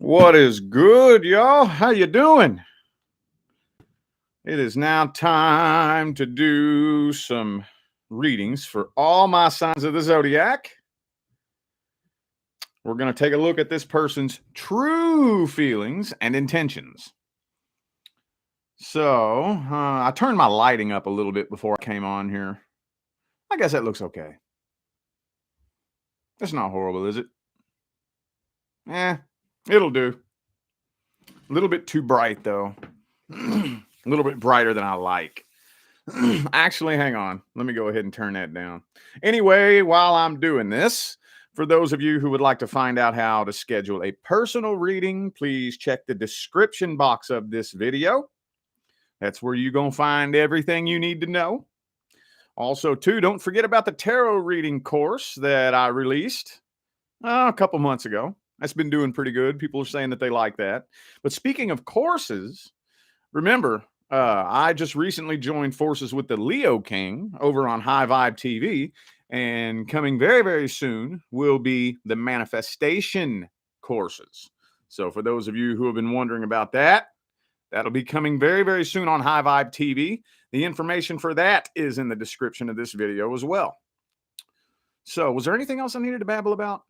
What is good, y'all? How you doing? It is now time to do some readings for all my signs of the zodiac. We're going to take a look at this person's true feelings and intentions. So, I turned my lighting up a little bit before I came on here. I guess that looks okay. It's not horrible, is it? It'll do. A little bit too bright, though. A little bit brighter than I like. Actually, hang on. Let me go ahead and turn that down. Anyway, while I'm doing this, for those of you who would like to find out how to schedule a personal reading, please check the description box of this video. That's where you're going to find everything you need to know. Also, too, don't forget about the tarot reading course that I released a couple months ago. That's been doing pretty good. People are saying that they like that. But speaking of courses, remember, I just recently joined forces with the Leo King over on High Vibe TV, and coming very, very soon will be the manifestation courses. So for those of you who have been wondering about that, that'll be coming very, very soon on High Vibe TV. The information for that is in the description of this video as well. So was there anything else I needed to babble about?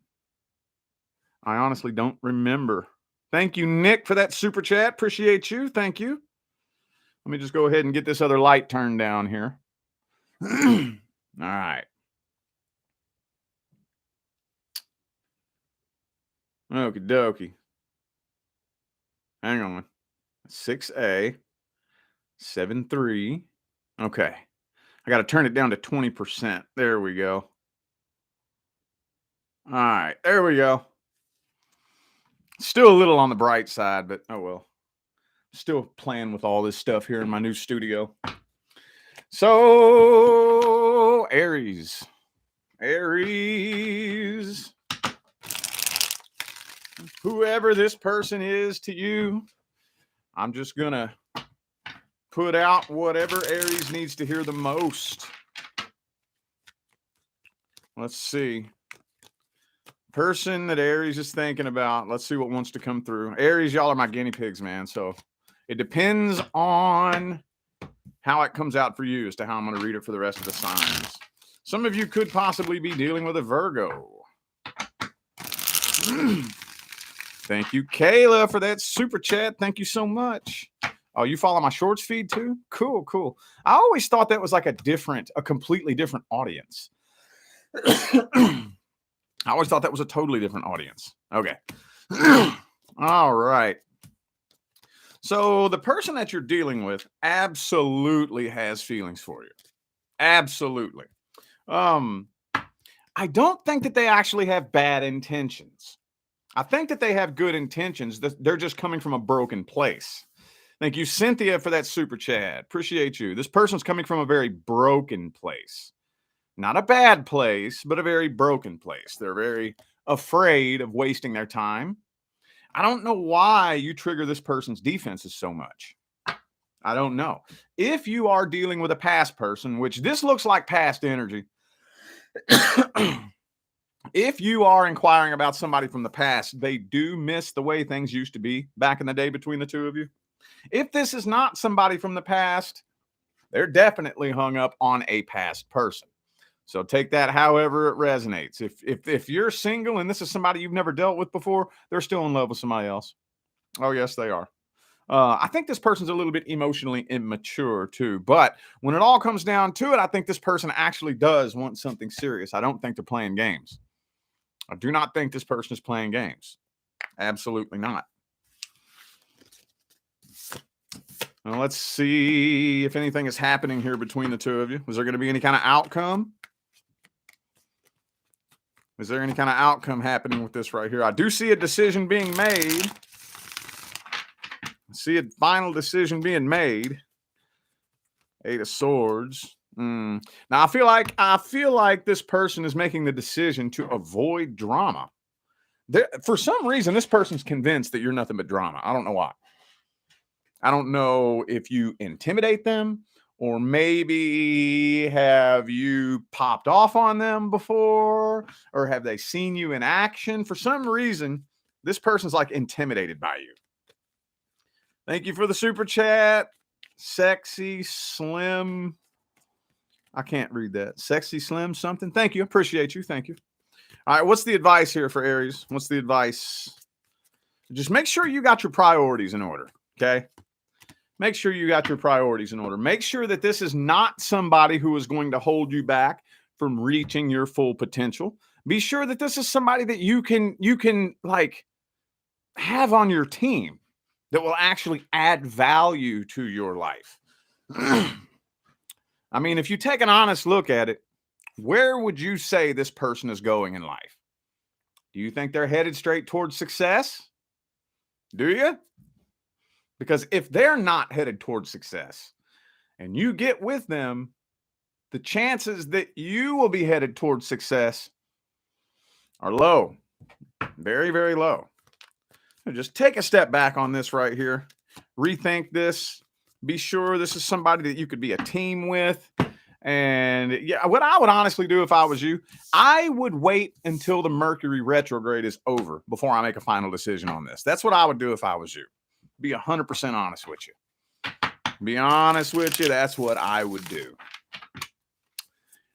I honestly don't remember. Thank you, Nick, for that super chat. Appreciate you. Thank you. Let me just go ahead and get this other light turned down here. All right. Okie dokie. Hang on. 6A. 7-3. Okay. I got to turn it down to 20%. There we go. All right. There we go. Still a little on the bright side, but oh well. Still playing with all this stuff here in my new studio. So, Aries. Whoever this person is to you, I'm just going to put out whatever Aries needs to hear the most. Let's see. Person that Aries is thinking about. Let's see what wants to come through. Aries, y'all are my guinea pigs, man. So it depends on how it comes out for you as to how I'm going to read it for the rest of the signs. Some of you could possibly be dealing with a Virgo. Thank you, Kayla, for that super chat. Thank you so much. Oh, you follow my shorts feed too? Cool, cool. I always thought that was like a completely different audience. I always thought that was a totally different audience. Okay. All right. So the person that you're dealing with absolutely has feelings for you. Absolutely. I don't think that they actually have bad intentions. I think that they have good intentions. They're just coming from a broken place. Thank you, Cynthia, for that super chat. Appreciate you. This person's coming from a very broken place. Not a bad place, but a very broken place. They're very afraid of wasting their time. I don't know why you trigger this person's defenses so much. I don't know. If you are dealing with a past person, which this looks like past energy, if you are inquiring about somebody from the past, they do miss the way things used to be back in the day between the two of you. If this is not somebody from the past, they're definitely hung up on a past person. So take that however it resonates. If you're single and this is somebody you've never dealt with before, they're still in love with somebody else. Oh, yes, they are. I think this person's a little bit emotionally immature too. But when it all comes down to it, I think this person actually does want something serious. I don't think they're playing games. I do not think this person is playing games. Absolutely not. Now let's see if anything is happening here between the two of you. Was there going to be any kind of outcome? Is there any kind of outcome happening with this right here? I do see a decision being made. I see a final decision being made. 8 of Swords. Now I feel like this person is making the decision to avoid drama. For some reason, this person's convinced that you're nothing but drama. I don't know why. I don't know if you intimidate them, or maybe have you popped off on them before, or have they seen you in action? For some reason, This person's like intimidated by you. Thank you for the super chat. Sexy Slim. I can't read that. Sexy Slim something. Thank you. Appreciate you. Thank you. All right. What's the advice here for Aries? What's the advice? Just make sure you got your priorities in order. Okay. Make sure you got your priorities in order. Make sure that this is not somebody who is going to hold you back from reaching your full potential. Be sure that this is somebody that you can like have on your team that will actually add value to your life. I mean, if you take an honest look at it, where would you say this person is going in life? Do you think they're headed straight towards success? Do you? Because if they're not headed towards success and you get with them, the chances that you will be headed towards success are low. Very, very low. So just take a step back on this right here. Rethink this. Be sure this is somebody that you could be a team with. And yeah, what I would honestly do if I was you, I would wait until the Mercury retrograde is over before I make a final decision on this. That's what I would do if I was you. Be 100% honest with you. Be honest with you. That's what I would do.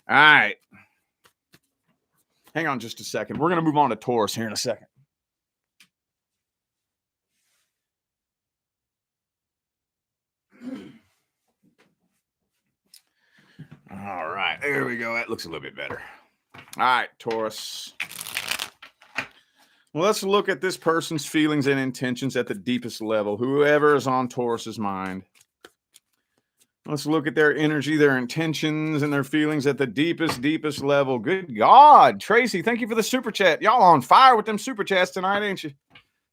All right. Hang on just a second. We're going to move on to Taurus here in a second. All right. There we go. That looks a little bit better. All right, Taurus. Well, let's look at this person's feelings and intentions at the deepest level. Whoever is on Taurus's mind. Let's look at their energy, their intentions, and their feelings at the deepest level. Good God. Tracy, thank you for the super chat. Y'all on fire with them super chats tonight, ain't you?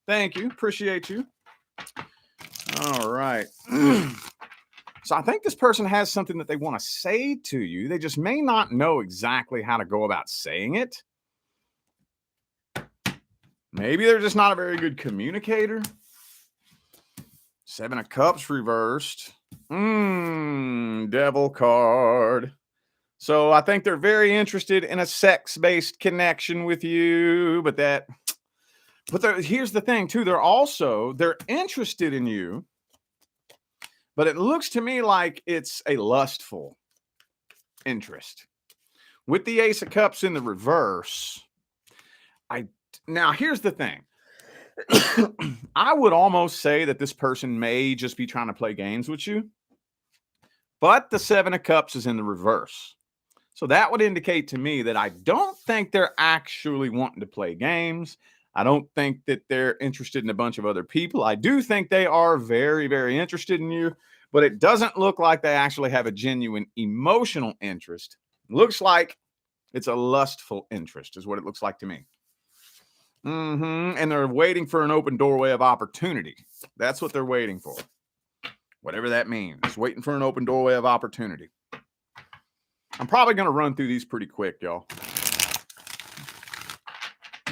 Thank you. Appreciate you. All right. So I think this person has something that they want to say to you. They just may not know exactly how to go about saying it. Maybe they're just not a very good communicator. 7 of Cups reversed. Devil card. So I think they're very interested in a sex-based connection with you, but here's the thing too. They're interested in you, but it looks to me like it's a lustful interest. With the Ace of Cups in the reverse, now here's the thing. I would almost say that this person may just be trying to play games with you, but the 7 of Cups is in the reverse. So that would indicate to me that I don't think they're actually wanting to play games. I don't think that they're interested in a bunch of other people. I do think they are very, very interested in you, but it doesn't look like they actually have a genuine emotional interest. It looks like it's a lustful interest is what it looks like to me. And they're waiting for an open doorway of opportunity. That's what they're waiting for. Whatever that means. Waiting for an open doorway of opportunity. I'm probably going to run through these pretty quick, y'all.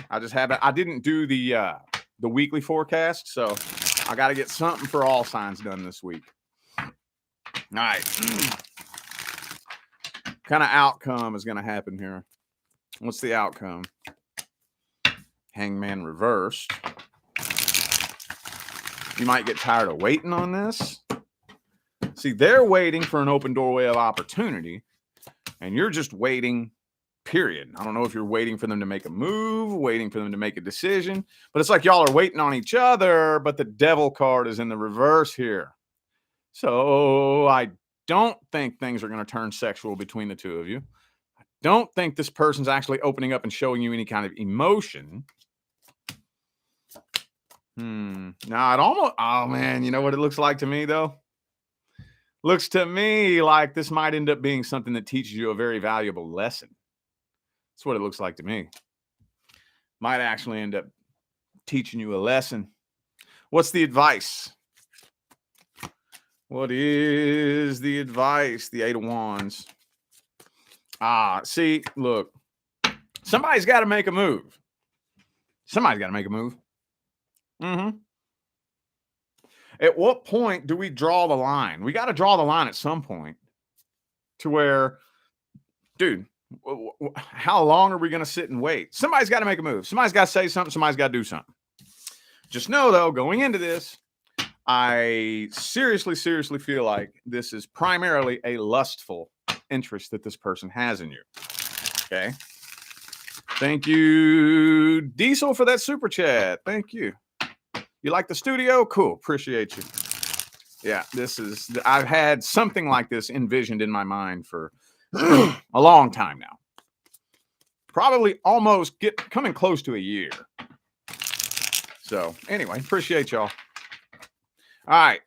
I didn't do the weekly forecast, so I got to get something for all signs done this week. All right. Kind of outcome is going to happen here. What's the outcome? Hangman reversed. You might get tired of waiting on this. See, they're waiting for an open doorway of opportunity, and you're just waiting, period. I don't know if you're waiting for them to make a move, waiting for them to make a decision, but it's like y'all are waiting on each other, but the devil card is in the reverse here. So I don't think things are going to turn sexual between the two of you. I don't think this person's actually opening up and showing you any kind of emotion. Now it almost, oh man, you know what it looks like to me though? Looks to me like this might end up being something that teaches you a very valuable lesson. That's what it looks like to me. Might actually end up teaching you a lesson. What's the advice? What is the advice? The 8 of Wands. See, look, somebody's got to make a move. Somebody's got to make a move. At what point do we draw the line? We got to draw the line at some point to where, dude, how long are we going to sit and wait? Somebody's got to make a move. Somebody's got to say something. Somebody's got to do something. Just know, though, going into this, I seriously feel like this is primarily a lustful interest that this person has in you. Okay. Thank you, Diesel, for that super chat. Thank you. You like the studio? Cool. Appreciate you. Yeah, I've had something like this envisioned in my mind for a long time now. Probably almost coming close to a year. So anyway, appreciate y'all. All right.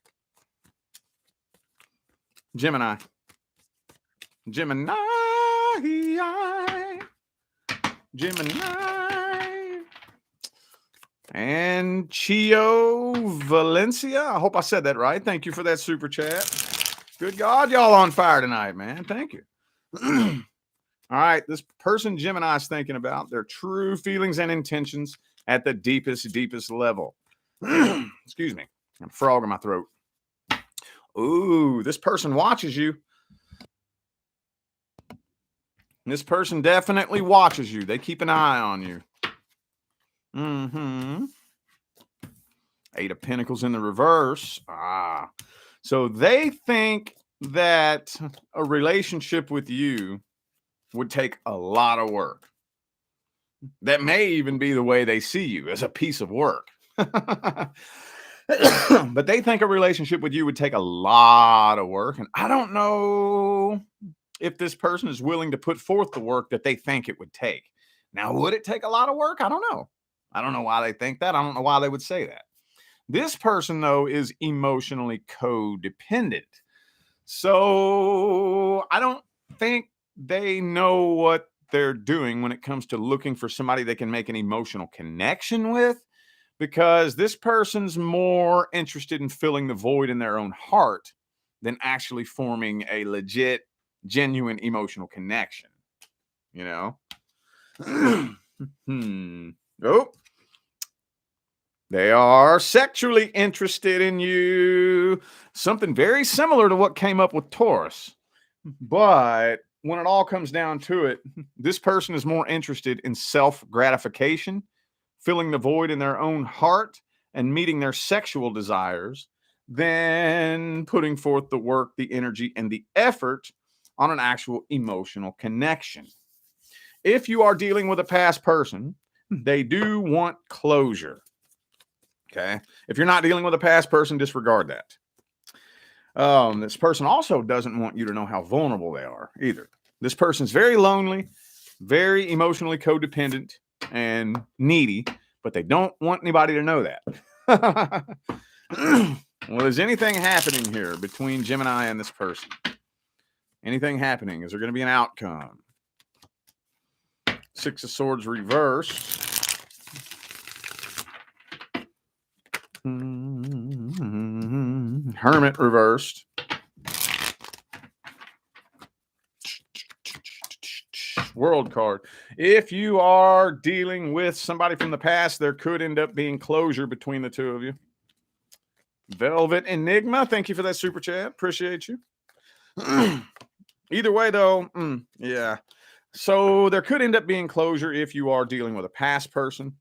Gemini. And Chio Valencia. I hope I said that right. Thank you for that super chat. Good God, y'all on fire tonight, man. Thank you. All right. This person Gemini is thinking about their true feelings and intentions at the deepest level. Excuse me. I got a frog in my throat. Ooh, this person watches you. This person definitely watches you. They keep an eye on you. Eight of Pentacles in the reverse. So they think that a relationship with you would take a lot of work. That may even be the way they see you, as a piece of work. But they think a relationship with you would take a lot of work. And I don't know if this person is willing to put forth the work that they think it would take. Now, would it take a lot of work? I don't know. I don't know why they think that. I don't know why they would say that. This person, though, is emotionally codependent. So I don't think they know what they're doing when it comes to looking for somebody they can make an emotional connection with, because this person's more interested in filling the void in their own heart than actually forming a legit, genuine emotional connection. You know? Oh. They are sexually interested in you. Something very similar to what came up with Taurus. But when it all comes down to it, this person is more interested in self-gratification, filling the void in their own heart, and meeting their sexual desires than putting forth the work, the energy, and the effort on an actual emotional connection. If you are dealing with a past person, they do want closure. Okay. If you're not dealing with a past person, disregard that. This person also doesn't want you to know how vulnerable they are either. This person's very lonely, very emotionally codependent, and needy, but they don't want anybody to know that. Well, is anything happening here between Gemini and this person? Anything happening? Is there going to be an outcome? Six of Swords reversed. Hermit reversed. World card. If you are dealing with somebody from the past, there could end up being closure between the two of you. Velvet Enigma, thank you for that super chat. Appreciate you. Either way, though, yeah. So there could end up being closure if you are dealing with a past person.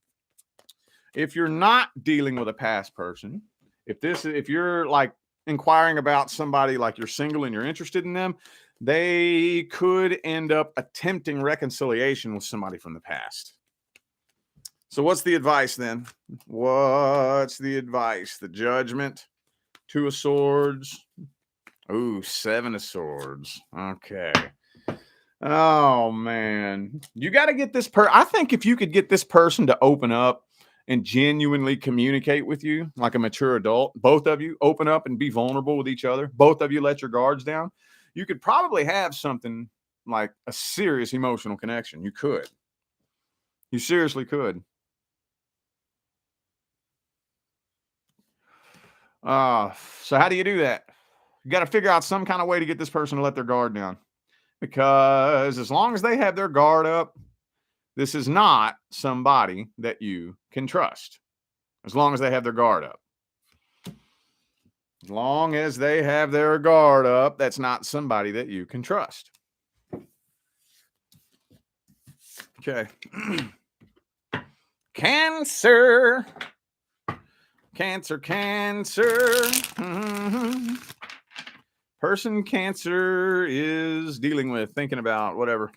If you're not dealing with a past person, if you're like inquiring about somebody, like you're single and you're interested in them, they could end up attempting reconciliation with somebody from the past. So what's the advice then? What's the advice? The Judgment, Two of Swords. Ooh, Seven of Swords. Okay. Oh, man. You got to get this I think if you could get this person to open up and genuinely communicate with you like a mature adult, both of you open up and be vulnerable with each other, both of you let your guards down, you could probably have something like a serious emotional connection. You could. You seriously could. So how do you do that? You got to figure out some kind of way to get this person to let their guard down, because as long as they have their guard up, this is not somebody that you can trust. As long as they have their guard up. As long as they have their guard up, that's not somebody that you can trust. Okay. Cancer. Cancer. Mm-hmm. Person Cancer is dealing with, thinking about, whatever.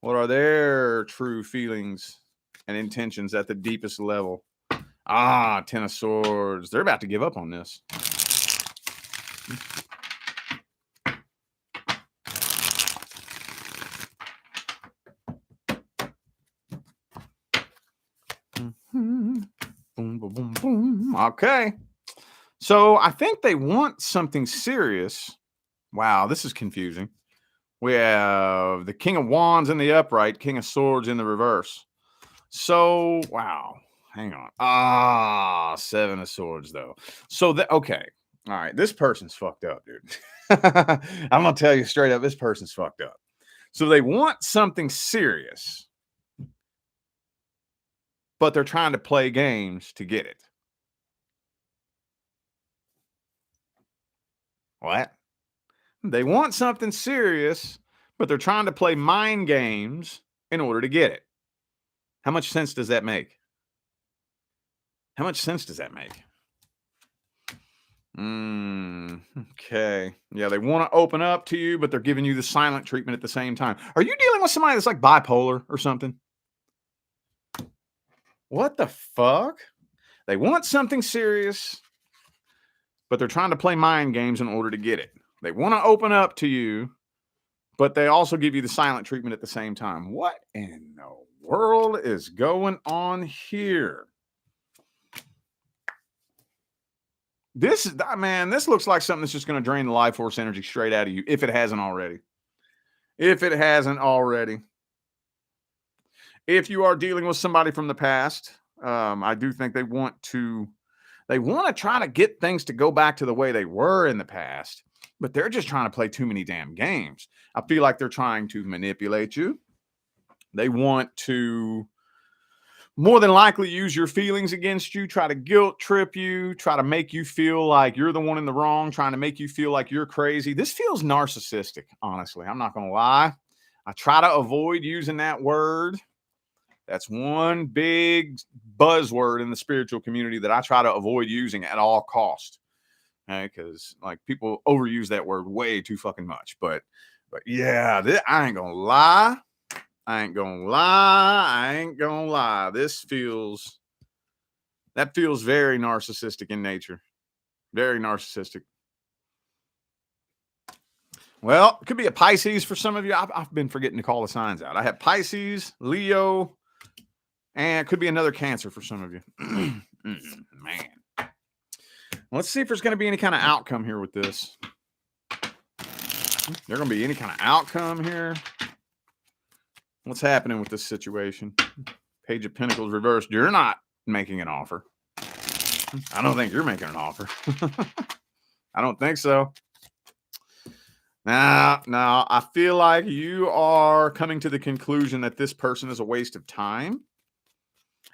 What are their true feelings and intentions at the deepest level? Ten of Swords. They're about to give up on this. Boom, boom, boom, boom. Okay. So I think they want something serious. Wow, this is confusing. We have the King of Wands in the upright, King of Swords in the reverse. So, wow. Hang on. Seven of Swords, though. So, okay. All right. This person's fucked up, dude. I'm going to tell you straight up, this person's fucked up. So, they want something serious, but they're trying to play games to get it. What? They want something serious, but they're trying to play mind games in order to get it. How much sense does that make? How much sense does that make? Okay. Yeah, they want to open up to you, but they're giving you the silent treatment at the same time. Are you dealing with somebody that's like bipolar or something? What the fuck? They want something serious, but they're trying to play mind games in order to get it. They want to open up to you, but they also give you the silent treatment at the same time. What in the world is going on here? This looks like something that's just going to drain the life force energy straight out of you, if it hasn't already. If you are dealing with somebody from the past, I do think they want to try to get things to go back to the way they were in the past, but they're just trying to play too many damn games. I feel like they're trying to manipulate you. They want to more than likely use your feelings against you, try to guilt trip you, try to make you feel like you're the one in the wrong, trying to make you feel like you're crazy. This feels narcissistic, honestly. I'm not going to lie. I try to avoid using that word. That's one big buzzword in the spiritual community that I try to avoid using at all costs. Okay, because like people overuse that word way too fucking much. But yeah, I ain't gonna lie. That feels very narcissistic in nature. Very narcissistic. Well, it could be a Pisces for some of you. I've been forgetting to call the signs out. I have Pisces, Leo, and it could be another Cancer for some of you. Man. Let's see if there's going to be any kind of outcome here with this. There's going to be any kind of outcome here. What's happening with this situation? Page of Pentacles reversed. You're not making an offer. I don't think you're making an offer. I don't think so. No, I feel like you are coming to the conclusion that this person is a waste of time.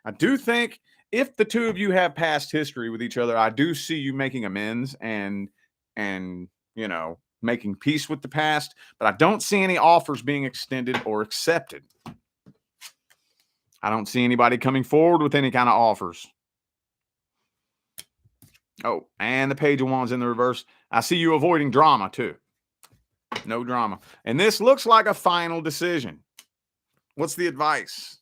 I do think if the two of you have past history with each other, I do see you making amends and making peace with the past, but I don't see any offers being extended or accepted. I don't see anybody coming forward with any kind of offers. Oh, and the Page of Wands in the reverse. I see you avoiding drama too. No drama. And this looks like a final decision. What's the advice?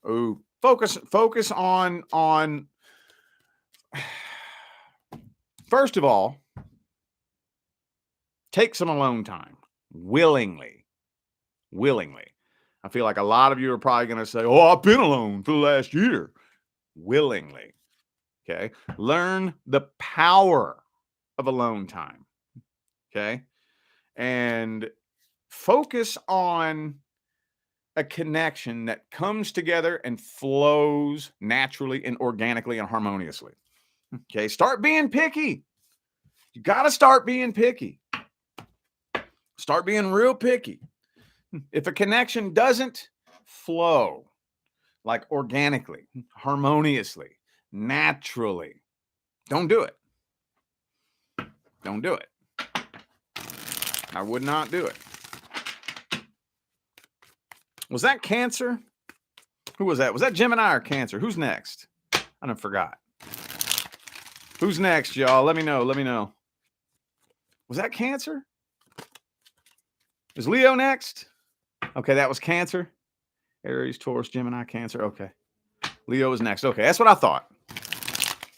Oh, focus on first of all, take some alone time willingly. I feel like a lot of you are probably going to say, "Oh, I've been alone for the last year." Willingly. Okay? Learn the power of alone time. Okay? And focus on a connection that comes together and flows naturally and organically and harmoniously. Okay? Start being picky. You got to start being picky. Start being real picky. If a connection doesn't flow like organically, harmoniously, naturally, don't do it. Don't do it. I would not do it. Was that Cancer? Who was that? Was that Gemini or Cancer? Who's next? I done forgot. Who's next, y'all? Let me know. Let me know. Was that Cancer? Is Leo next? Okay, that was Cancer. Aries, Taurus, Gemini, Cancer. Okay. Leo is next. Okay, that's what I thought.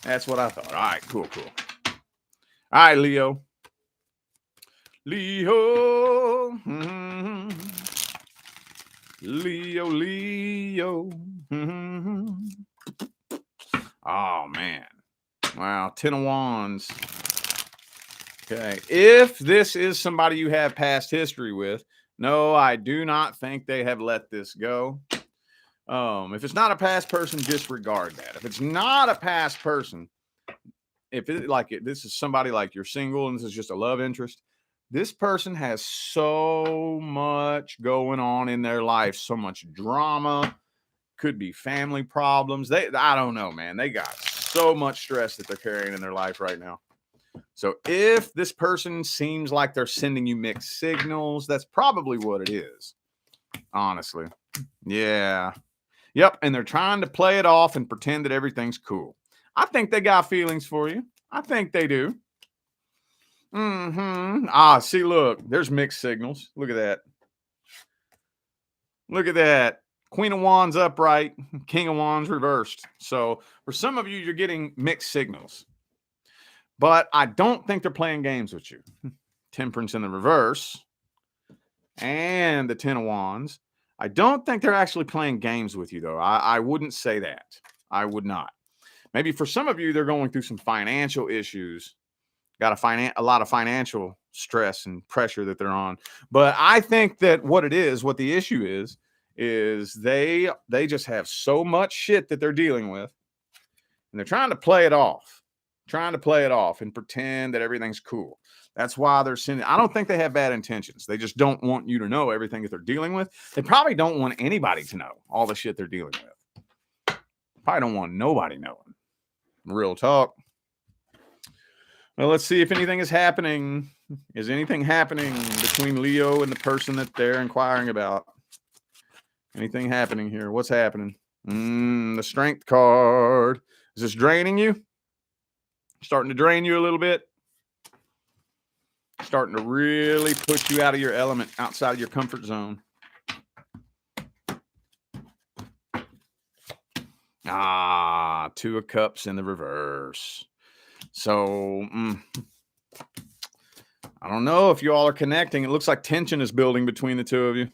That's what I thought. All right, cool, cool. All right, Leo. Leo. Mm-hmm. Leo, Leo. Mm-hmm. Oh, man. Wow, 10 of Wands. Okay, if this is somebody you have past history with, no, I do not think they have let this go. If it's not a past person, disregard that. If it's not a past person, if it this is somebody like you're single and this is just a love interest, this person has so much going on in their life, so much drama, could be family problems. I don't know, man. They got so much stress that they're carrying in their life right now. So if this person seems like they're sending you mixed signals, that's probably what it is. Honestly. Yeah. Yep. And they're trying to play it off and pretend that everything's cool. I think they got feelings for you. I think they do. See, look, there's mixed signals. Look at that. Look at that. Queen of Wands upright, King of Wands reversed. So for some of you, you're getting mixed signals. But I don't think they're playing games with you. Temperance in the reverse and the 10 of Wands. I don't think they're actually playing games with you, though. I wouldn't say that. I would not. Maybe for some of you, they're going through some financial issues. Got a lot of financial stress and pressure that they're on. But I think that what the issue is they just have so much shit that they're dealing with. And they're trying to play it off. And pretend that everything's cool. That's why they're sending. I don't think they have bad intentions. They just don't want you to know everything that they're dealing with. They probably don't want anybody to know all the shit they're dealing with. Probably don't want nobody knowing. Real talk. Well, let's see if anything is happening. Is anything happening between Leo and the person that they're inquiring about? Anything happening here? What's happening? The Strength card. Is this draining you? Starting to drain you a little bit? Starting to really put you out of your element, outside of your comfort zone. Two of Cups in the reverse. So, I don't know if you all are connecting. It looks like tension is building between the two of you.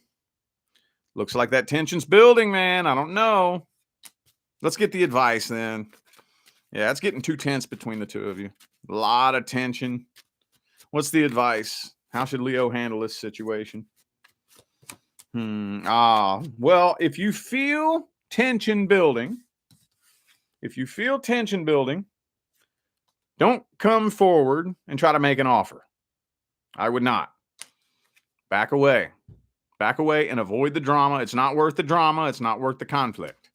Looks like that tension's building, man. I don't know. Let's get the advice then. Yeah, it's getting too tense between the two of you. A lot of tension. What's the advice? How should Leo handle this situation? Well, if you feel tension building, don't come forward and try to make an offer. I would not. Back away. Back away and avoid the drama. It's not worth the drama. It's not worth the conflict.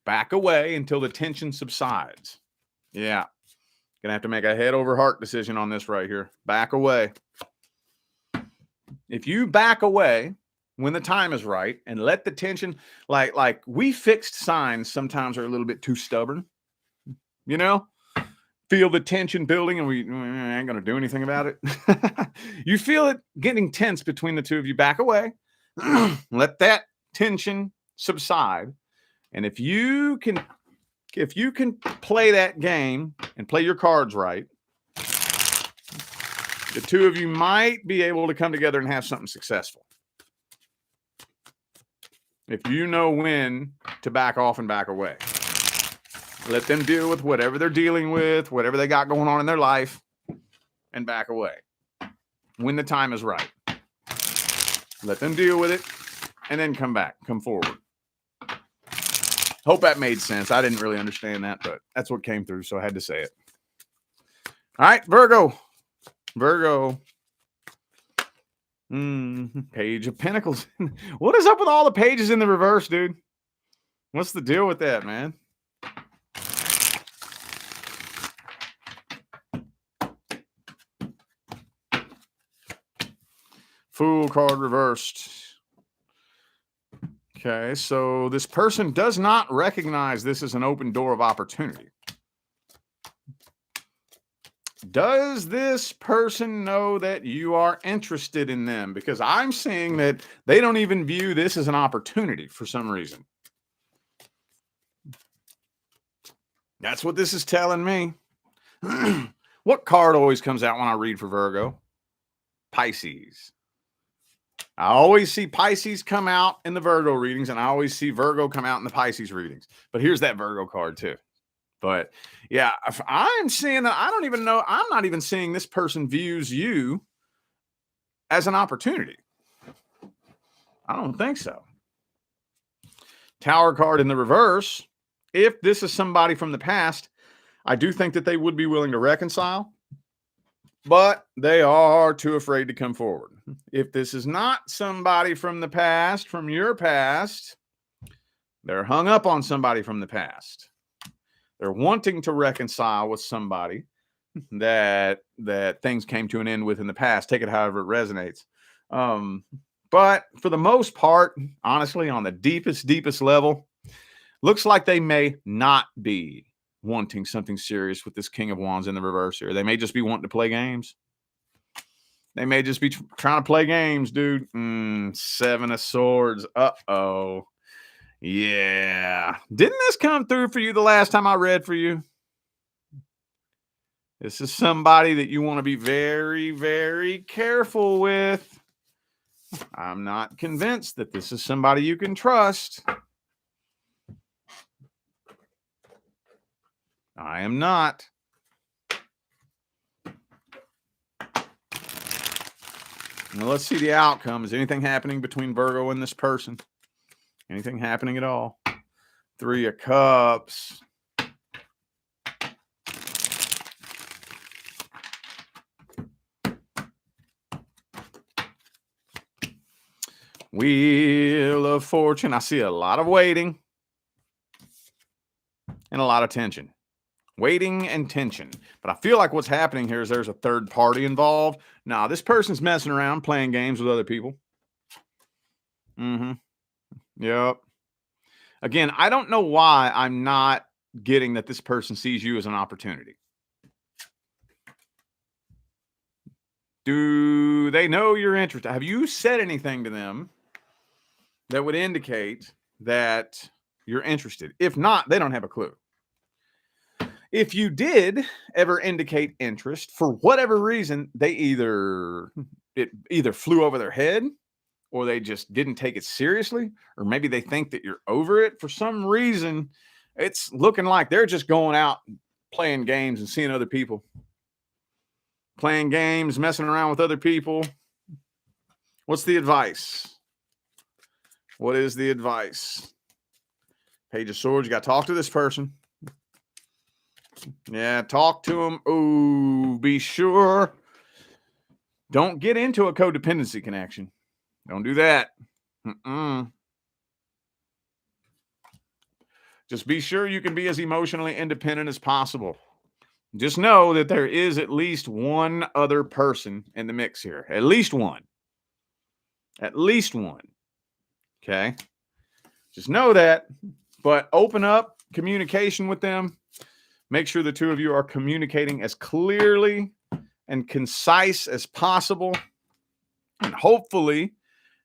Back away until the tension subsides. Yeah. Gonna have to make a head over heart decision on this right here. Back away. If you back away when the time is right and let the tension, like we fixed signs sometimes are a little bit too stubborn. You know? Feel the tension building and we ain't going to do anything about it. You feel it getting tense between the two of you. Back away. Let that tension subside. And if you can play that game and play your cards right, the two of you might be able to come together and have something successful. If you know when to back off and back away. Let them deal with whatever they're dealing with, whatever they got going on in their life, and back away when the time is right. Let them deal with it, and then come forward. Hope that made sense. I didn't really understand that, but that's what came through, so I had to say it. All right, Virgo. Page of Pentacles. What is up with all the pages in the reverse, dude? What's the deal with that, man? Fool card reversed. Okay, so this person does not recognize this as an open door of opportunity. Does this person know that you are interested in them? Because I'm seeing that they don't even view this as an opportunity for some reason. That's what this is telling me. What card always comes out when I read for Virgo? Pisces. I always see Pisces come out in the Virgo readings, and I always see Virgo come out in the Pisces readings. But here's that Virgo card too. But yeah, if I'm seeing that, I don't even know. I'm not even seeing this person views you as an opportunity. I don't think so. Tower card in the reverse. If this is somebody from the past, I do think that they would be willing to reconcile, but they are too afraid to come forward. If this is not somebody from the past, from your past, they're hung up on somebody from the past. They're wanting to reconcile with somebody that things came to an end with in the past. Take it however it resonates. But for the most part, honestly, on the deepest level, looks like they may not be wanting something serious with this King of Wands in the reverse here. They may just be wanting to play games. They may just be trying to play games, dude. Seven of Swords. Uh-oh. Yeah. Didn't this come through for you the last time I read for you? This is somebody that you want to be very, very careful with. I'm not convinced that this is somebody you can trust. I am not. Now let's see the outcome. Is anything happening between Virgo and this person? Anything happening at all? Three of Cups. Wheel of Fortune. I see a lot of waiting and a lot of tension. Waiting and tension. But I feel like what's happening here is there's a third party involved. Now, this person's messing around, playing games with other people. Yep. Again, I don't know why I'm not getting that this person sees you as an opportunity. Do they know you're interested? Have you said anything to them that would indicate that you're interested? If not, they don't have a clue. If you did ever indicate interest, for whatever reason, it either flew over their head, or they just didn't take it seriously, or maybe they think that you're over it. For some reason, it's looking like they're just going out playing games and seeing other people. Playing games, messing around with other people. What's the advice? What is the advice? Page of Swords, you got to talk to this person. Yeah, talk to them. Ooh, be sure. Don't get into a codependency connection. Don't do that. Just be sure you can be as emotionally independent as possible. Just know that there is at least one other person in the mix here. At least one. At least one. Okay? Just know that. But open up communication with them. Make sure the two of you are communicating as clearly and concise as possible. And hopefully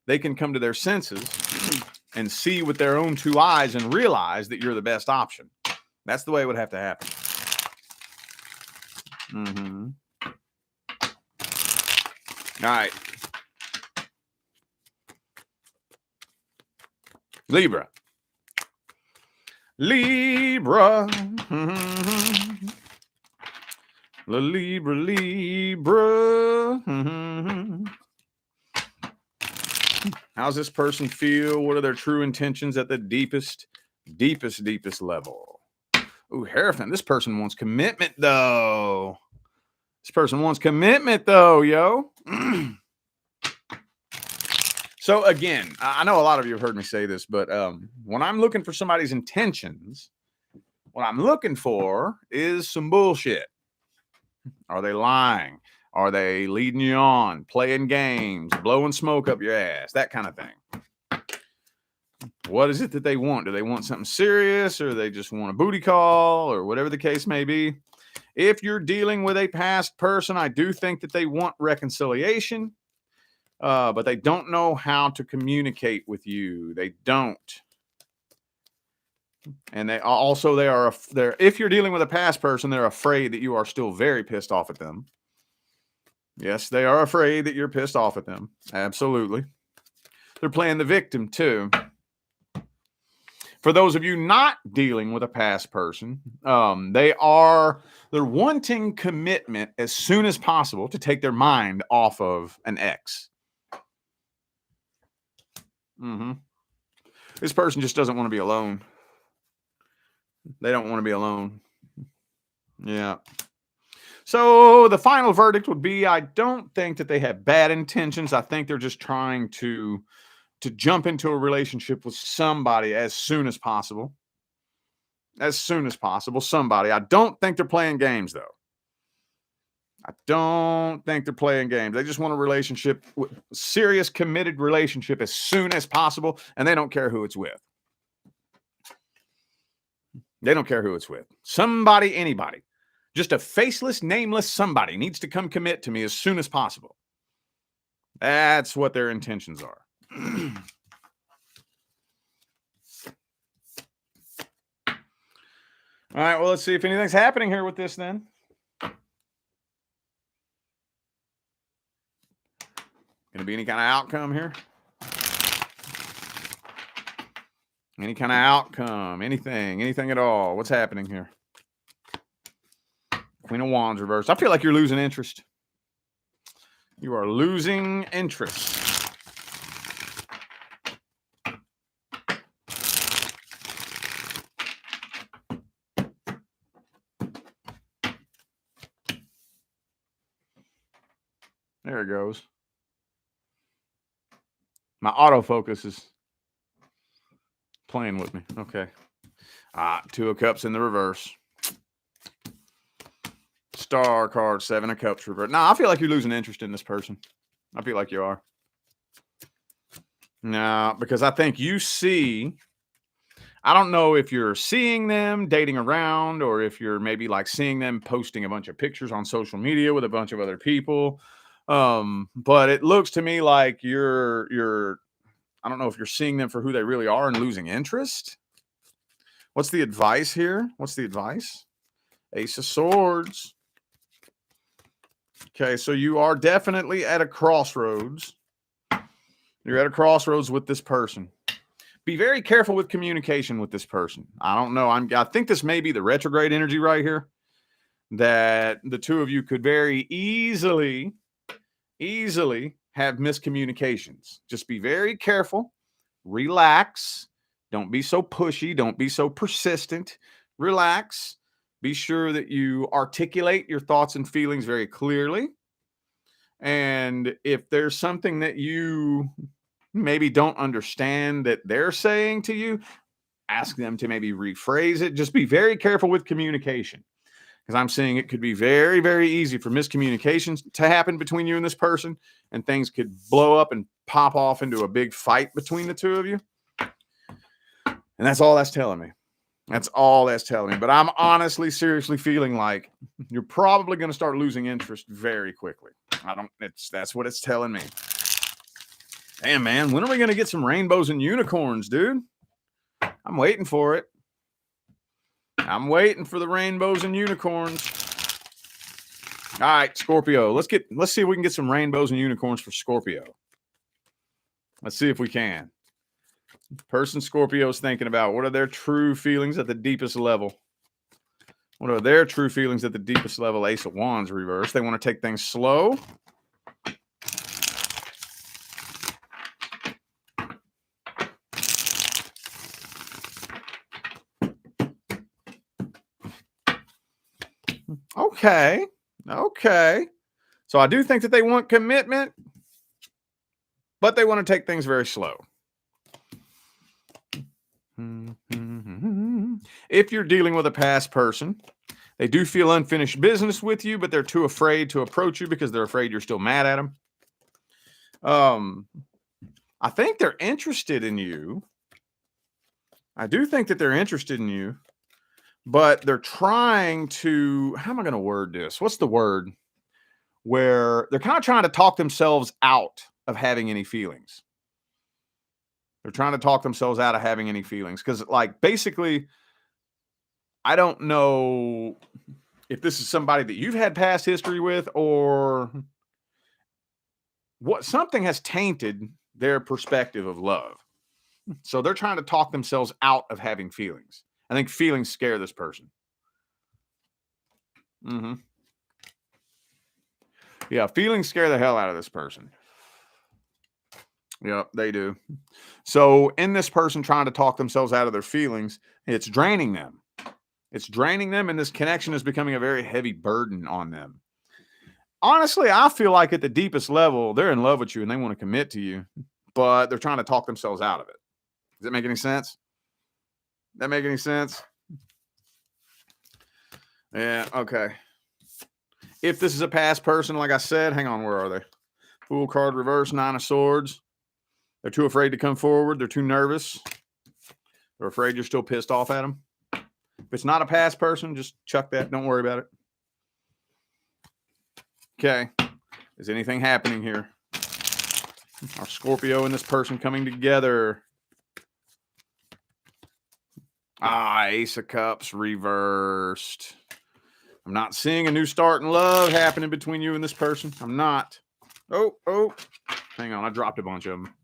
they can come to their senses and see with their own two eyes and realize that you're the best option. That's the way it would have to happen. All right. Libra. Libra. Libra. How's this person feel? What are their true intentions at the deepest level? Ooh, Hierophant. This person wants commitment, though. Yo. So again, I know a lot of you have heard me say this, but when I'm looking for somebody's intentions, what I'm looking for is some bullshit. Are they lying? Are they leading you on, playing games, blowing smoke up your ass, that kind of thing? What is it that they want? Do they want something serious, or they just want a booty call, or whatever the case may be? If you're dealing with a past person, I do think that they want reconciliation, but they don't know how to communicate with you. They don't. And if you're dealing with a past person, they're afraid that you are still very pissed off at them. Yes, they are afraid that you're pissed off at them. Absolutely. They're playing the victim too. For those of you not dealing with a past person, they're wanting commitment as soon as possible to take their mind off of an ex. This person just doesn't want to be alone. They don't want to be alone. Yeah. So the final verdict would be, I don't think that they have bad intentions. I think they're just trying to jump into a relationship with somebody as soon as possible. As soon as possible, somebody. I don't think they're playing games, though. I don't think they're playing games. They just want a relationship, serious, committed relationship as soon as possible, and they don't care who it's with. They don't care who it's with. Somebody, anybody. Just a faceless, nameless somebody needs to come commit to me as soon as possible. That's what their intentions are. All right, well, let's see if anything's happening here with this then. Going to be any kind of outcome here? Any kind of outcome? Anything at all? What's happening here? Queen of Wands reversed. I feel like you're losing interest. You are losing interest. There it goes. My autofocus is playing with me. Okay. Two of Cups in the reverse. Star card, Seven of Cups reverse. Now, I feel like you're losing interest in this person. I feel like you are. No, because I think you see, I don't know if you're seeing them dating around, or if you're maybe like seeing them posting a bunch of pictures on social media with a bunch of other people. But it looks to me like you're I don't know if you're seeing them for who they really are and losing interest. What's the advice here? What's the advice? Ace of Swords. Okay, so you are definitely at a crossroads. You're at a crossroads with this person. Be very careful with communication with this person. I don't know. I think this may be the retrograde energy right here, that the two of you could very easily have miscommunications. Just be very careful. Relax. Don't be so pushy. Don't be so persistent. Relax. Be sure that you articulate your thoughts and feelings very clearly. And if there's something that you maybe don't understand that they're saying to you, ask them to maybe rephrase it. Just be very careful with communication, because I'm seeing it could be very, very easy for miscommunications to happen between you and this person, and things could blow up and pop off into a big fight between the two of you. And that's all that's telling me. That's all that's telling me. But I'm honestly, seriously feeling like you're probably going to start losing interest very quickly. That's what it's telling me. Damn, man, when are we going to get some rainbows and unicorns, dude? I'm waiting for it. I'm waiting for the rainbows and unicorns. All right, Scorpio. Let's see if we can get some rainbows and unicorns for Scorpio. Let's see if we can. Person Scorpio is thinking about, what are their true feelings at the deepest level? What are their true feelings at the deepest level? Ace of Wands reverse. They want to take things slow. Okay. So I do think that they want commitment, but they want to take things very slow. If you're dealing with a past person, they do feel unfinished business with you, but they're too afraid to approach you because they're afraid you're still mad at them. I think they're interested in you. I do think that they're interested in you, but they're trying to, how am I going to word this? What's the word? Where they're kind of trying to talk themselves out of having any feelings. They're trying to talk themselves out of having any feelings. Because, like, basically, I don't know if this is somebody that you've had past history with, or what, something has tainted their perspective of love. So they're trying to talk themselves out of having feelings. I think feelings scare this person. Yeah, feelings scare the hell out of this person. Yep, they do. So in this person trying to talk themselves out of their feelings, it's draining them. It's draining them, and this connection is becoming a very heavy burden on them. Honestly, I feel like at the deepest level, they're in love with you and they want to commit to you, but they're trying to talk themselves out of it. Does that make any sense? That make any sense? Yeah, okay. If this is a past person, like I said, hang on, where are they? Fool card reverse, 9 of swords. They're too afraid to come forward. They're too nervous. They're afraid you're still pissed off at them. If it's not a past person, just chuck that. Don't worry about it. Okay. Is anything happening here? Are Scorpio and this person coming together? Ace of Cups reversed. I'm not seeing a new start in love happening between you and this person. I'm not. Oh. Hang on. I dropped a bunch of them.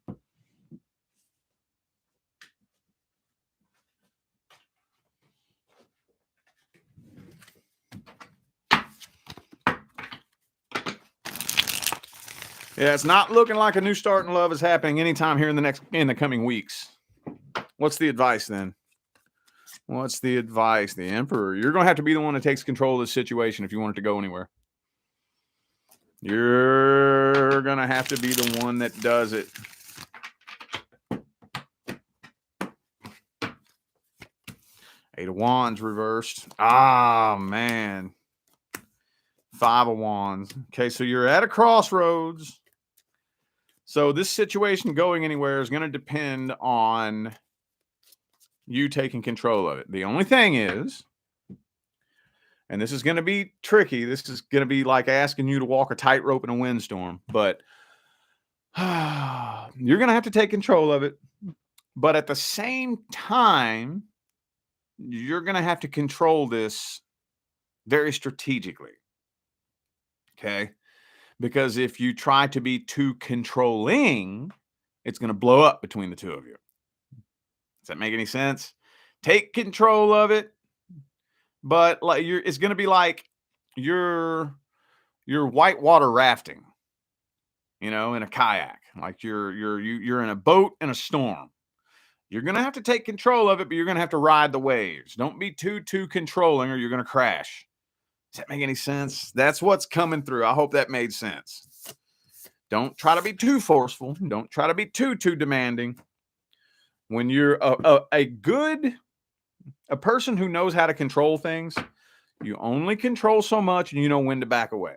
Yeah, it's not looking like a new start in love is happening anytime here in the coming weeks. What's the advice then? What's the advice? The Emperor. You're going to have to be the one that takes control of this situation if you want it to go anywhere. You're going to have to be the one that does it. Eight of Wands reversed. Ah, man. 5 of Wands. Okay, so you're at a crossroads. So this situation going anywhere is going to depend on you taking control of it. The only thing is, and this is going to be tricky, this is going to be like asking you to walk a tightrope in a windstorm, but you're going to have to take control of it. But at the same time, you're going to have to control this very strategically. Okay? Because if you try to be too controlling, it's going to blow up between the two of you. Does that make any sense? Take control of it, but like it's going to be like you're whitewater rafting, in a kayak. Like you're in a boat in a storm. You're going to have to take control of it, but you're going to have to ride the waves. Don't be too controlling, or you're going to crash. Does that make any sense? That's what's coming through. I hope that made sense. Don't try to be too forceful. Don't try to be too demanding. When you're a person who knows how to control things, you only control so much and you know when to back away.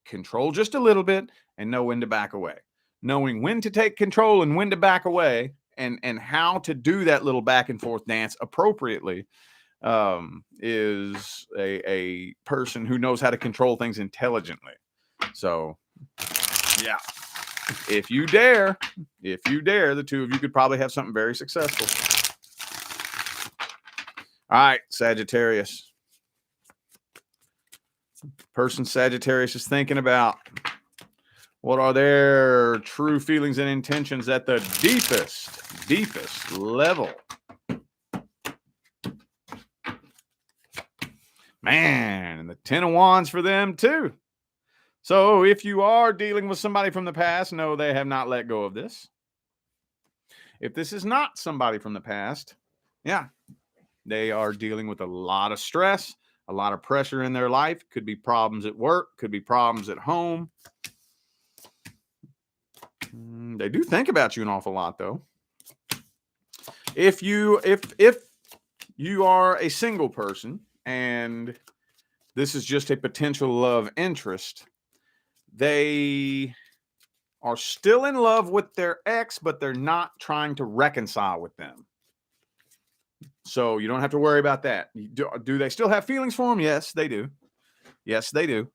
Control just a little bit and know when to back away. Knowing when to take control and when to back away, and how to do that little back and forth dance appropriately, is a person who knows how to control things intelligently. So, yeah. If you dare, the two of you could probably have something very successful. All right, Sagittarius. Person Sagittarius is thinking about, what are their true feelings and intentions at the deepest level? Man, and the 10 of Wands for them too. So if you are dealing with somebody from the past, no, they have not let go of this. If this is not somebody from the past, yeah, they are dealing with a lot of stress, a lot of pressure in their life. Could be problems at work, could be problems at home. They do think about you an awful lot, though. If you are a single person and this is just a potential love interest, they are still in love with their ex, but they're not trying to reconcile with them. So you don't have to worry about that. Do they still have feelings for him? Yes, they do. Yes, they do.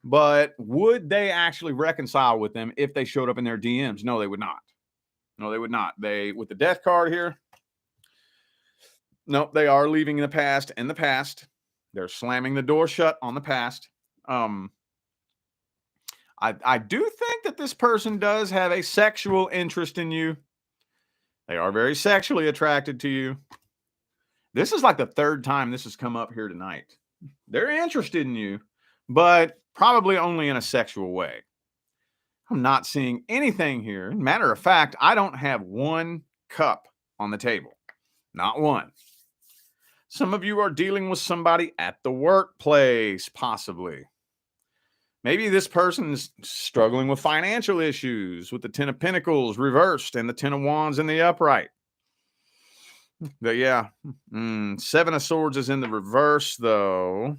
But would they actually reconcile with them if they showed up in their DMs? No, they would not. No, they would not. They, with the death card here, no, they are leaving the past in the past. They're slamming the door shut on the past. I do think that this person does have a sexual interest in you. They are very sexually attracted to you. This is like the third time this has come up here tonight. They're interested in you, but probably only in a sexual way. I'm not seeing anything here. Matter of fact, I don't have one cup on the table. Not one. Some of you are dealing with somebody at the workplace, possibly. Maybe this person is struggling with financial issues with the Ten of Pentacles reversed and the Ten of Wands in the upright. But yeah, Seven of Swords is in the reverse, though.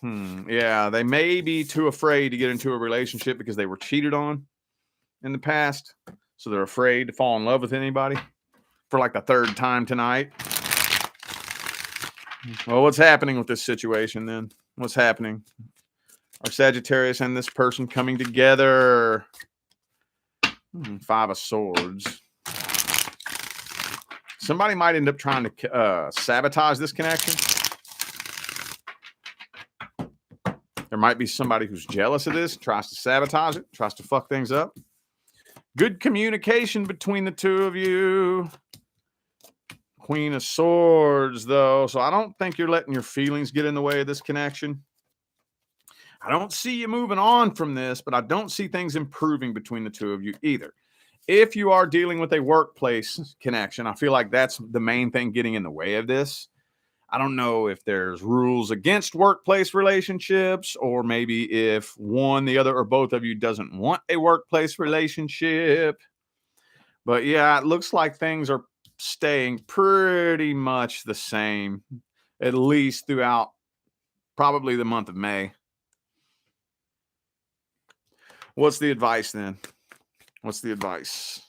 Yeah, they may be too afraid to get into a relationship because they were cheated on in the past. So they're afraid to fall in love with anybody for like the third time tonight. Well, what's happening with this situation then? What's happening? Are Sagittarius and this person coming together? Five of Swords. Somebody might end up trying to sabotage this connection. There might be somebody who's jealous of this, tries to sabotage it, tries to fuck things up. Good communication between the two of you. Queen of Swords, though. So I don't think you're letting your feelings get in the way of this connection. I don't see you moving on from this, but I don't see things improving between the two of you either. If you are dealing with a workplace connection, I feel like that's the main thing getting in the way of this. I don't know if there's rules against workplace relationships, or maybe if one, the other, or both of you doesn't want a workplace relationship. But yeah, it looks like things are staying pretty much the same, at least throughout probably the month of May. What's the advice then? What's the advice?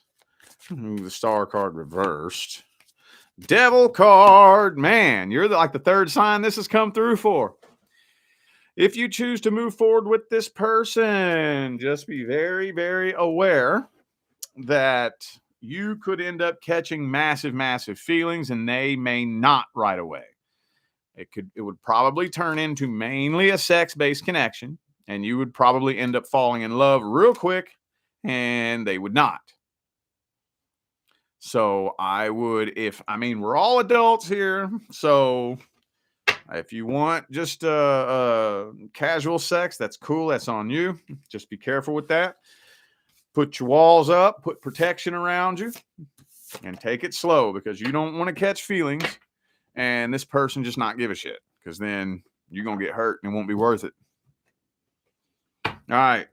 The Star card reversed. Devil card. Man, you're like the third sign this has come through for. If you choose to move forward with this person, just be very, very aware that you could end up catching massive, massive feelings, and they may not right away. It would probably turn into mainly a sex-based connection, and you would probably end up falling in love real quick, and they would not. So I would, we're all adults here. So if you want just casual sex, that's cool. That's on you. Just be careful with that. Put your walls up, put protection around you, and take it slow, because you don't want to catch feelings and this person just not give a shit, because then you're going to get hurt and it won't be worth it. All right.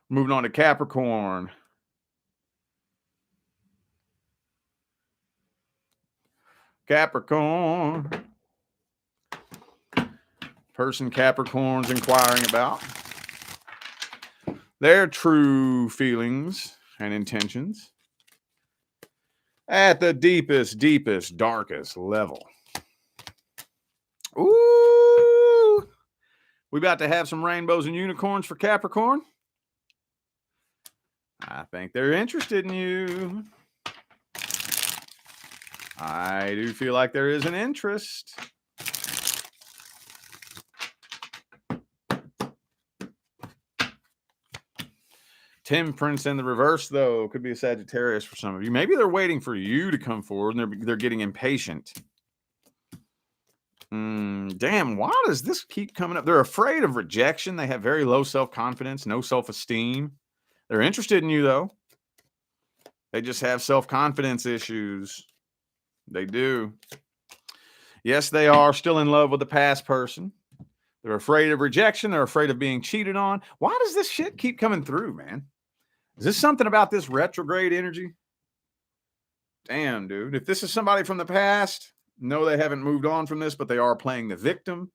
Moving on to Capricorn. Capricorn. Person Capricorn's inquiring about their true feelings and intentions at the deepest, deepest, darkest level. Ooh, we about to have some rainbows and unicorns for Capricorn. I think they're interested in you. I do feel like there is an interest. Temperance in the reverse, though, could be a Sagittarius for some of you. Maybe they're waiting for you to come forward, and they're getting impatient. Damn, why does this keep coming up? They're afraid of rejection. They have very low self-confidence, no self-esteem. They're interested in you, though. They just have self-confidence issues. They do. Yes, they are still in love with the past person. They're afraid of rejection. They're afraid of being cheated on. Why does this shit keep coming through, man? Is this something about this retrograde energy? Damn, dude. If this is somebody from the past, no, they haven't moved on from this, but they are playing the victim.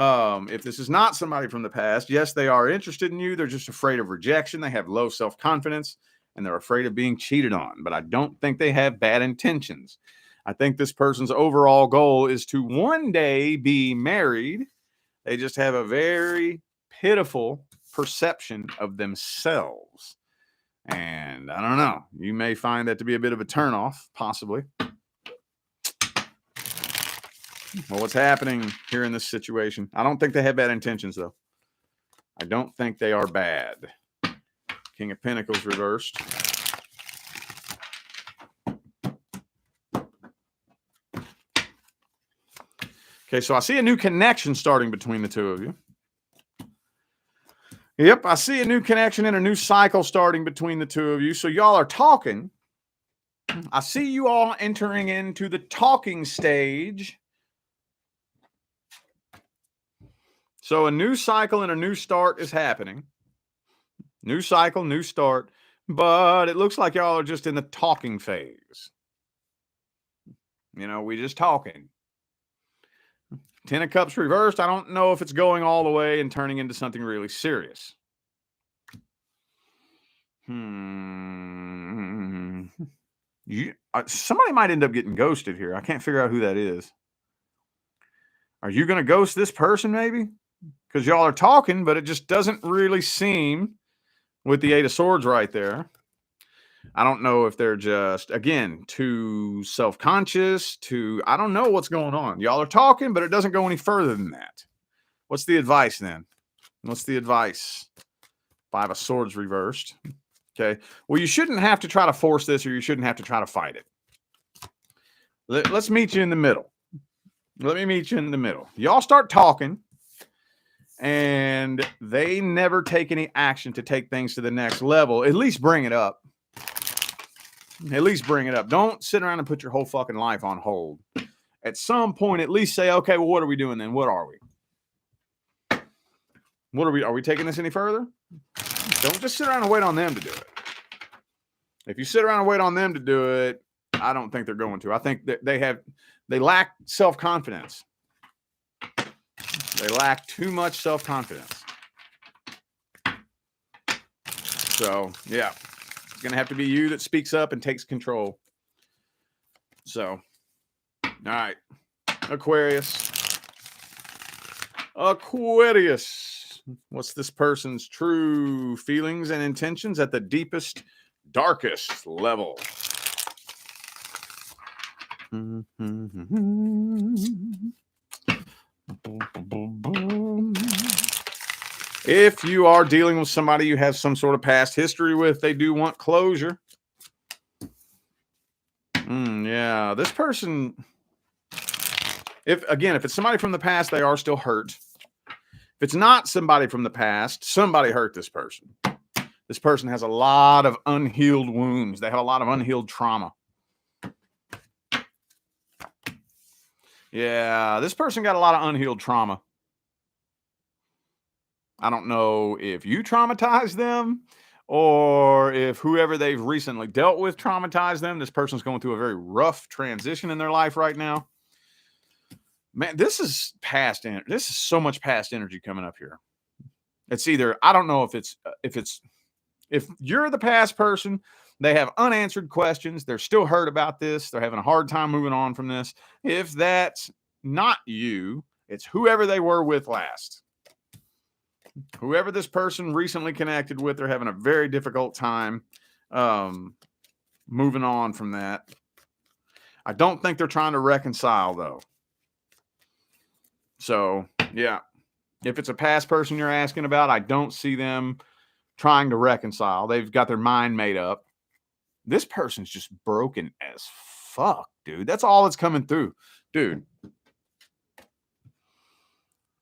If this is not somebody from the past, yes, they are interested in you. They're just afraid of rejection. They have low self-confidence and they're afraid of being cheated on. But I don't think they have bad intentions. I think this person's overall goal is to one day be married. They just have a very pitiful perception of themselves. And I don't know. You may find that to be a bit of a turnoff, possibly. Well, what's happening here in this situation? I don't think they have bad intentions, though. I don't think they are bad. King of Pentacles reversed. Okay, so I see a new connection starting between the two of you. Yep, I see a new connection and a new cycle starting between the two of you. So y'all are talking. I see you all entering into the talking stage. So a new cycle and a new start is happening. New cycle, new start. But it looks like y'all are just in the talking phase. You know, we just talking. 10 of Cups reversed. I don't know if it's going all the way and turning into something really serious. Somebody might end up getting ghosted here. I can't figure out who that is. Are you going to ghost this person maybe? Because y'all are talking, but it just doesn't really seem with the 8 of Swords right there. I don't know if they're just, again, too self-conscious, I don't know what's going on. Y'all are talking, but it doesn't go any further than that. What's the advice then? What's the advice? 5 of Swords reversed. Okay. Well, you shouldn't have to try to force this or you shouldn't have to try to fight it. Let's meet you in the middle. Let me meet you in the middle. Y'all start talking and they never take any action to take things to the next level. At least bring it up. At least bring it up. Don't sit around and put your whole fucking life on hold. At some point, at least say, okay, well, what are we doing then? What are we? Are we taking this any further? Don't just sit around and wait on them to do it. If you sit around and wait on them to do it, I don't think they're going to. I think that they lack self-confidence. They lack too much self-confidence. So, yeah. It's going to have to be you that speaks up and takes control. So, all right. Aquarius. What's this person's true feelings and intentions at the deepest, darkest level? If you are dealing with somebody you have some sort of past history with, they do want closure. Yeah, this person, if it's somebody from the past, they are still hurt. If it's not somebody from the past, somebody hurt this person. This person has a lot of unhealed wounds. They have a lot of unhealed trauma. Yeah, this person got a lot of unhealed trauma. I don't know if you traumatized them or if whoever they've recently dealt with traumatized them. This person's going through a very rough transition in their life right now. Man, this is past energy. This is so much past energy coming up here. It's either, I don't know if you're the past person, they have unanswered questions. They're still hurt about this. They're having a hard time moving on from this. If that's not you, it's whoever they were with last. Whoever this person recently connected with, they're having a very difficult time moving on from that. I don't think they're trying to reconcile, though. So, yeah. If it's a past person you're asking about, I don't see them trying to reconcile. They've got their mind made up. This person's just broken as fuck, dude. That's all that's coming through. Dude.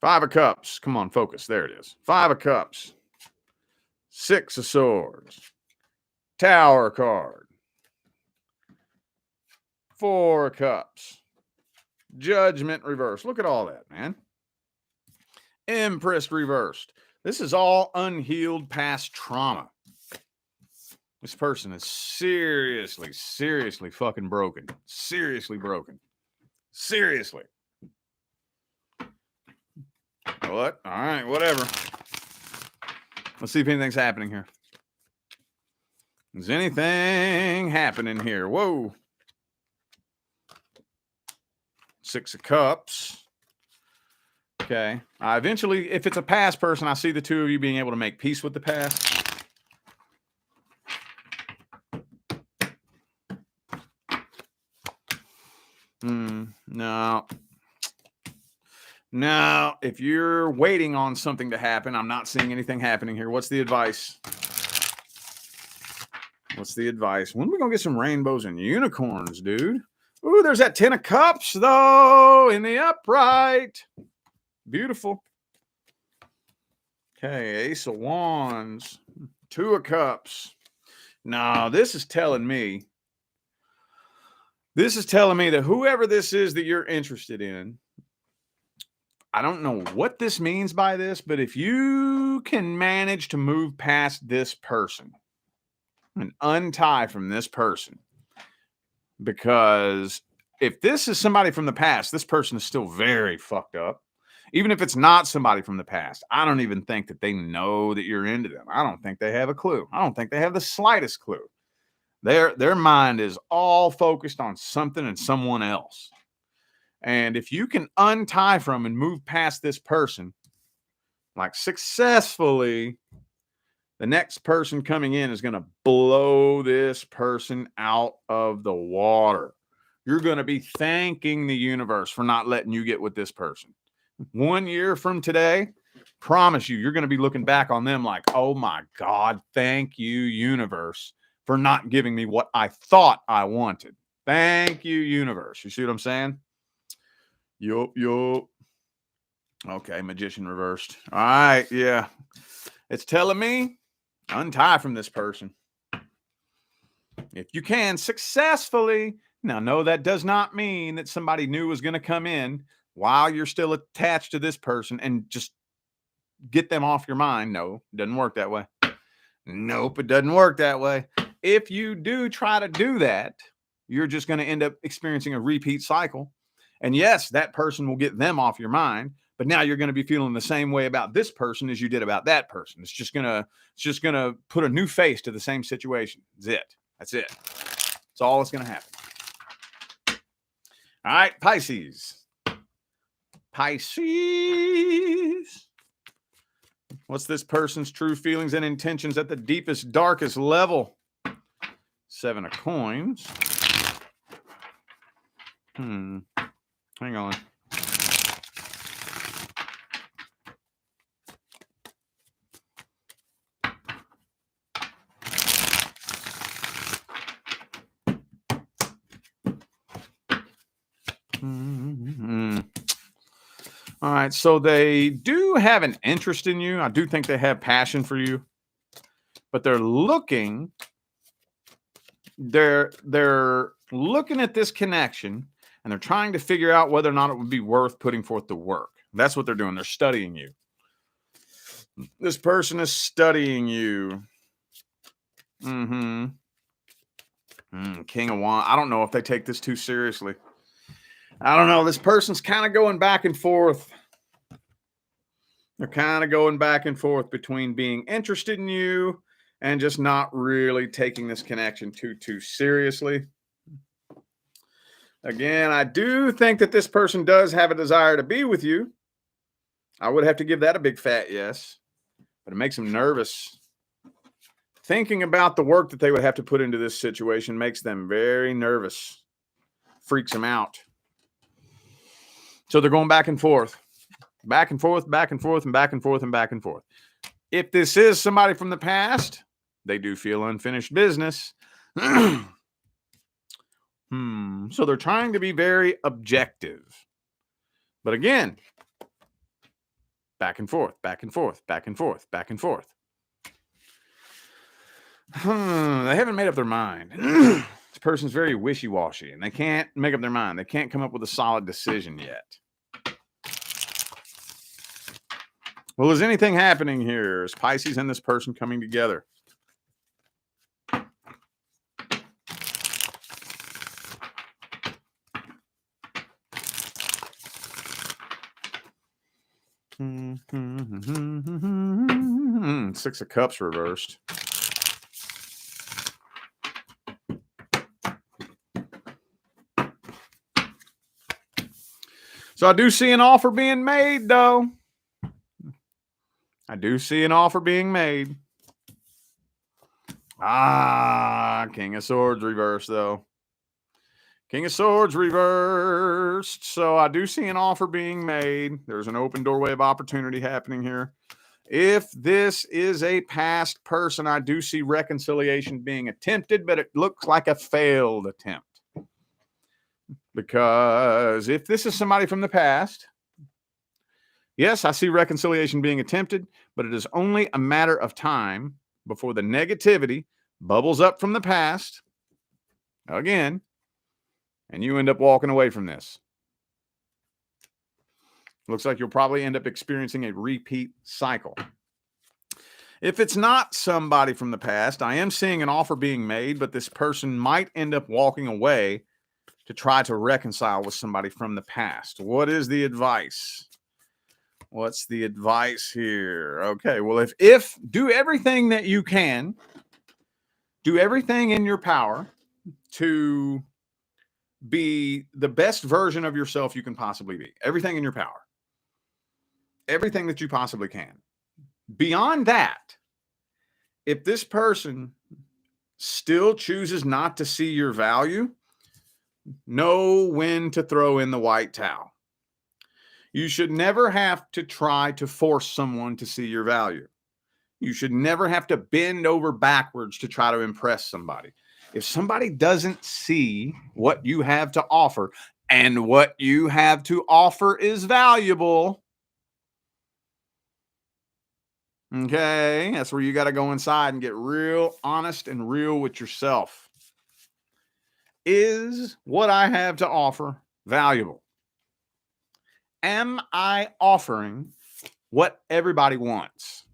5 of Cups. Come on, focus. There it is. 5 of Cups. 6 of Swords. Tower card. 4 of Cups. Judgment reversed. Look at all that, man. Empress reversed. This is all unhealed past trauma. This person is seriously, seriously fucking broken. Seriously broken. Seriously. What? All right, whatever. Let's see if anything's happening here. Is anything happening here? Whoa. 6 of Cups. Okay. Eventually, if it's a past person, I see the two of you being able to make peace with the past. No. No. If you're waiting on something to happen, I'm not seeing anything happening here. What's the advice? What's the advice? When are we going to get some rainbows and unicorns, dude? Ooh, there's that 10 of Cups, though, in the upright. Beautiful. Okay, Ace of Wands, 2 of Cups. No, this is telling me that whoever this is that you're interested in, I don't know what this means by this, but if you can manage to move past this person and untie from this person, because if this is somebody from the past, this person is still very fucked up. Even if it's not somebody from the past, I don't even think that they know that you're into them. I don't think they have a clue. I don't think they have the slightest clue. Their mind is all focused on something and someone else. And if you can untie from and move past this person, like successfully, the next person coming in is going to blow this person out of the water. You're going to be thanking the universe for not letting you get with this person. 1 year from today, promise you're going to be looking back on them like, oh my God, thank you, universe, for not giving me what I thought I wanted. Thank you, universe. You see what I'm saying? Yup. Okay, magician reversed. All right, yeah. It's telling me untie from this person. If you can successfully. Now, no, that does not mean that somebody new is going to come in while you're still attached to this person and just get them off your mind. No, it doesn't work that way. Nope, it doesn't work that way. If you do try to do that, you're just going to end up experiencing a repeat cycle. And yes, that person will get them off your mind, but now you're going to be feeling the same way about this person as you did about that person. It's just going to put a new face to the same situation. That's it. That's all that's going to happen. All right, Pisces. What's this person's true feelings and intentions at the deepest, darkest level? 7 of Coins. Hang on. All right, so they do have an interest in you. I do think they have passion for you, but they're looking at this connection and they're trying to figure out whether or not it would be worth putting forth the work. That's what they're doing. They're studying you. This person is studying you. King of Wands. I don't know if they take this too seriously. I don't know. This person's kind of going back and forth. They're kind of going back and forth between being interested in you and just not really taking this connection too seriously. Again, I do think that this person does have a desire to be with you. I would have to give that a big fat yes, but it makes them nervous. Thinking about the work that they would have to put into this situation makes them very nervous, freaks them out. So they're going back and forth, back and forth, back and forth, and back and forth, and back and forth. If this is somebody from the past, they do feel unfinished business. So they're trying to be very objective. But again, back and forth, back and forth, back and forth, back and forth. They haven't made up their mind. This person's very wishy-washy, and they can't make up their mind. They can't come up with a solid decision yet. Well, is anything happening here? Is Pisces and this person coming together? Six of Cups reversed. So I do see an offer being made, though. I do see an offer being made. King of Swords reversed, though. King of Swords reversed. So I do see an offer being made. There's an open doorway of opportunity happening here. If this is a past person, I do see reconciliation being attempted, but it looks like a failed attempt. Because if this is somebody from the past, yes, I see reconciliation being attempted, but it is only a matter of time before the negativity bubbles up from the past again, and you end up walking away from this. Looks like you'll probably end up experiencing a repeat cycle. If it's not somebody from the past, I am seeing an offer being made, but this person might end up walking away to try to reconcile with somebody from the past. What is the advice? What's the advice here? Okay, well, if do everything that you can, do everything in your power to be the best version of yourself you can possibly be. Everything in your power. Everything that you possibly can. Beyond that, if this person still chooses not to see your value, know when to throw in the white towel. You should never have to try to force someone to see your value. You should never have to bend over backwards to try to impress somebody. If somebody doesn't see what you have to offer, and what you have to offer is valuable, okay, that's where you got to go inside and get real honest and real with yourself. Is what I have to offer valuable? Am I offering what everybody wants?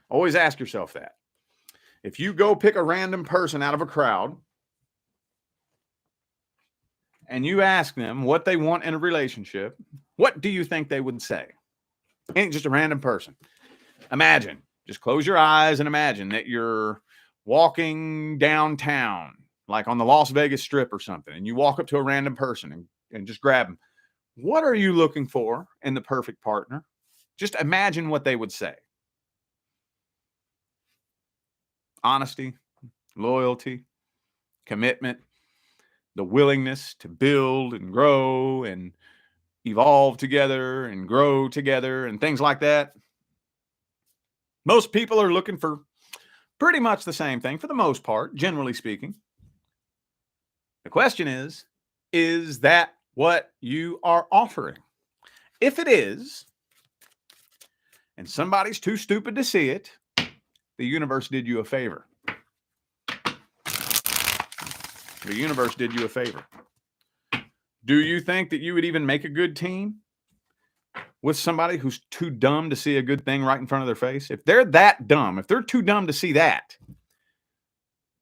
Always ask yourself that. If you go pick a random person out of a crowd and you ask them what they want in a relationship, what do you think they would say? Ain't just a random person. Imagine, just close your eyes and imagine that you're walking downtown, like on the Las Vegas Strip or something, and you walk up to a random person and just grab them. What are you looking for in the perfect partner? Just imagine what they would say. Honesty, loyalty, commitment, the willingness to build and grow and evolve together and grow together and things like that. Most people are looking for pretty much the same thing for the most part, generally speaking. The question is that what you are offering? If it is, and somebody's too stupid to see it, the universe did you a favor. The universe did you a favor. Do you think that you would even make a good team with somebody who's too dumb to see a good thing right in front of their face? If they're that dumb, if they're too dumb to see that,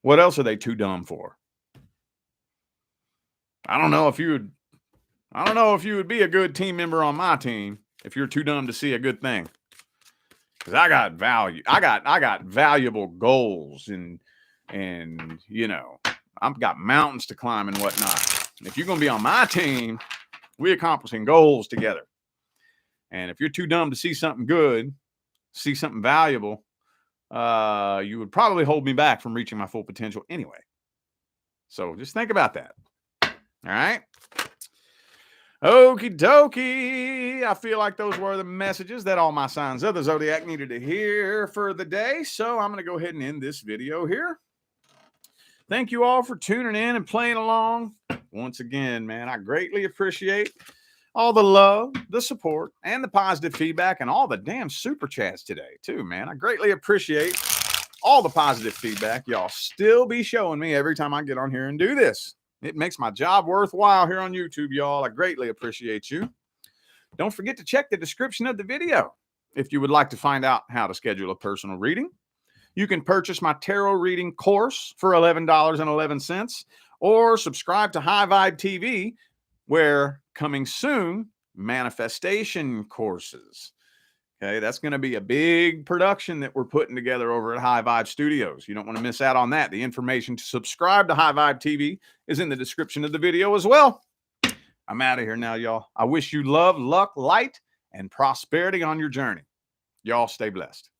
what else are they too dumb for? I don't know if you would be a good team member on my team if you're too dumb to see a good thing. Because I got value. I got valuable goals and you know, I've got mountains to climb and whatnot. And if you're going to be on my team, we're accomplishing goals together. And if you're too dumb to see something good, see something valuable, you would probably hold me back from reaching my full potential anyway. So just think about that. All right. Okie dokie. I feel like those were the messages that all my signs of the zodiac needed to hear for the day. So I'm going to go ahead and end this video here. Thank you all for tuning in and playing along. Once again, man, I greatly appreciate all the love, the support, and the positive feedback, and all the damn super chats today, too, man. I greatly appreciate all the positive feedback y'all still be showing me every time I get on here and do this. It makes my job worthwhile here on YouTube, y'all. I greatly appreciate you. Don't forget to check the description of the video if you would like to find out how to schedule a personal reading. You can purchase my tarot reading course for $11.11 or subscribe to High Vibe TV, where coming soon, manifestation courses. Okay, that's going to be a big production that we're putting together over at High Vibe Studios. You don't want to miss out on that. The information to subscribe to High Vibe TV is in the description of the video as well. I'm out of here now, y'all. I wish you love, luck, light, and prosperity on your journey. Y'all stay blessed.